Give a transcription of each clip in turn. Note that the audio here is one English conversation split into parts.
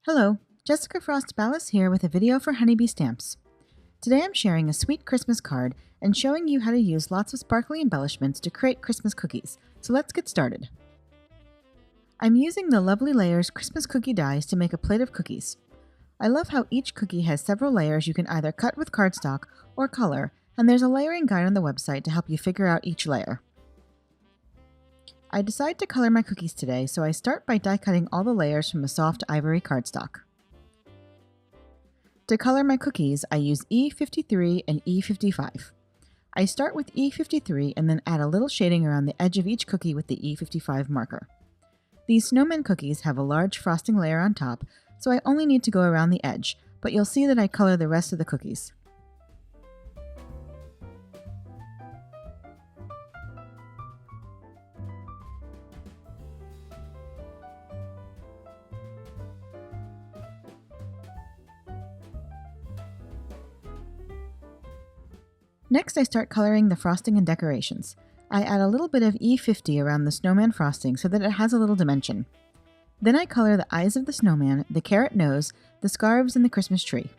Hello, Jessica Frost-Ballas here with a video for Honeybee Stamps. Today I'm sharing a sweet Christmas card and showing you how to use lots of sparkly embellishments to create Christmas cookies, so let's get started. I'm using the Lovely Layers Christmas cookie dies to make a plate of cookies. I love how each cookie has several layers you can either cut with cardstock or color, and there's a layering guide on the website to help you figure out each layer. I decide to color my cookies today, so I start by die cutting all the layers from a soft ivory cardstock. To color my cookies, I use E53 and E55. I start with E53 and then add a little shading around the edge of each cookie with the E55 marker. These snowman cookies have a large frosting layer on top, so I only need to go around the edge, but you'll see that I color the rest of the cookies. Next, I start coloring the frosting and decorations. I add a little bit of E50 around the snowman frosting so that it has a little dimension. Then I color the eyes of the snowman, the carrot nose, the scarves, and the Christmas tree.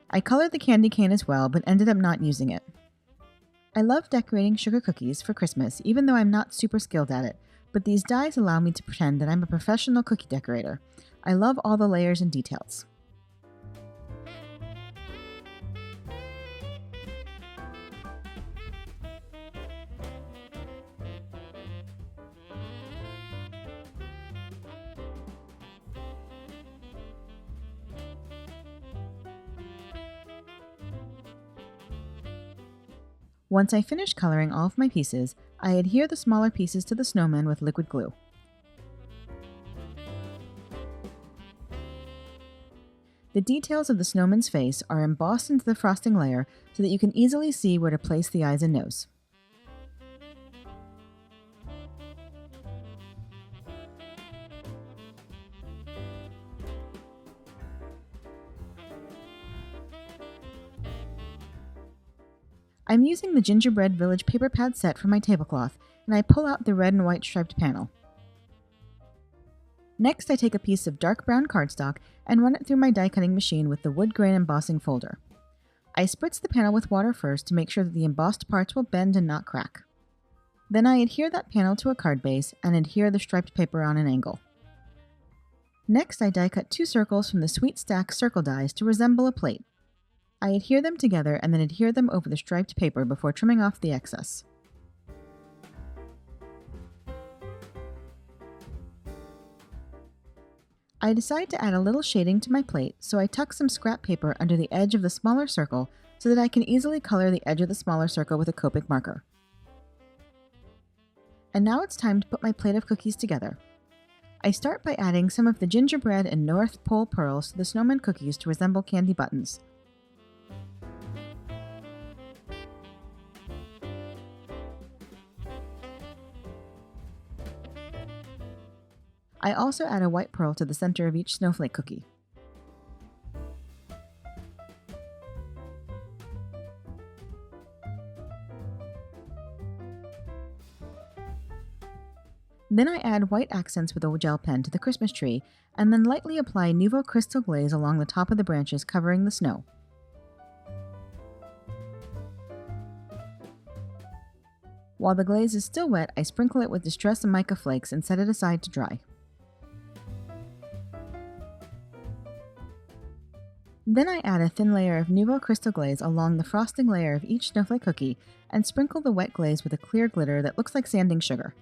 I colored the candy cane as well, but ended up not using it. I love decorating sugar cookies for Christmas, even though I'm not super skilled at it, but these dies allow me to pretend that I'm a professional cookie decorator. I love all the layers and details. Once I finish coloring all of my pieces, I adhere the smaller pieces to the snowman with liquid glue. The details of the snowman's face are embossed into the frosting layer so that you can easily see where to place the eyes and nose. I'm using the Gingerbread Village paper pad set for my tablecloth, and I pull out the red and white striped panel. Next, I take a piece of dark brown cardstock and run it through my die cutting machine with the Woodgrain embossing folder. I spritz the panel with water first to make sure that the embossed parts will bend and not crack. Then I adhere that panel to a card base and adhere the striped paper on an angle. Next, I die cut two circles from the Sweet Stack circle dies to resemble a plate. I adhere them together and then adhere them over the striped paper before trimming off the excess. I decide to add a little shading to my plate, so I tuck some scrap paper under the edge of the smaller circle so that I can easily color the edge of the smaller circle with a Copic marker. And now it's time to put my plate of cookies together. I start by adding some of the gingerbread and North Pole pearls to the snowman cookies to resemble candy buttons. I also add a white pearl to the center of each snowflake cookie. Then I add white accents with a gel pen to the Christmas tree, and then lightly apply Nuvo crystal glaze along the top of the branches covering the snow. While the glaze is still wet, I sprinkle it with distressed Mica flakes and set it aside to dry. Then I add a thin layer of Nuvo crystal glaze along the frosting layer of each snowflake cookie and sprinkle the wet glaze with a clear glitter that looks like sanding sugar.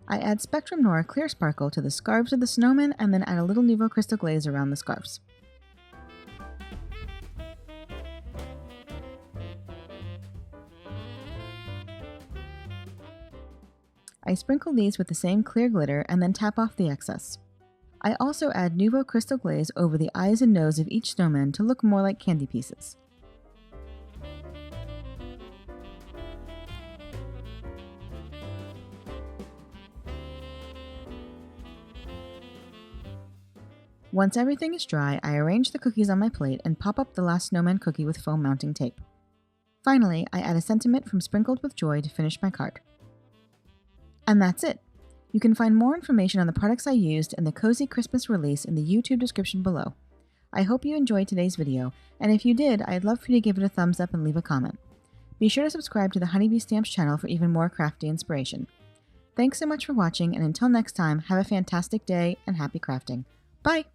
I add Spectrum Noir clear sparkle to the scarves of the snowman and then add a little Nuvo crystal glaze around the scarves. I sprinkle these with the same clear glitter and then tap off the excess. I also add Nuvo crystal glaze over the eyes and nose of each snowman to look more like candy pieces. Once everything is dry, I arrange the cookies on my plate and pop up the last snowman cookie with foam mounting tape. Finally, I add a sentiment from Sprinkled with Joy to finish my card. And that's it! You can find more information on the products I used and the Cozy Christmas release in the YouTube description below. I hope you enjoyed today's video, and if you did, I'd love for you to give it a thumbs up and leave a comment. Be sure to subscribe to the Honeybee Stamps channel for even more crafty inspiration. Thanks so much for watching, and until next time, have a fantastic day and happy crafting. Bye!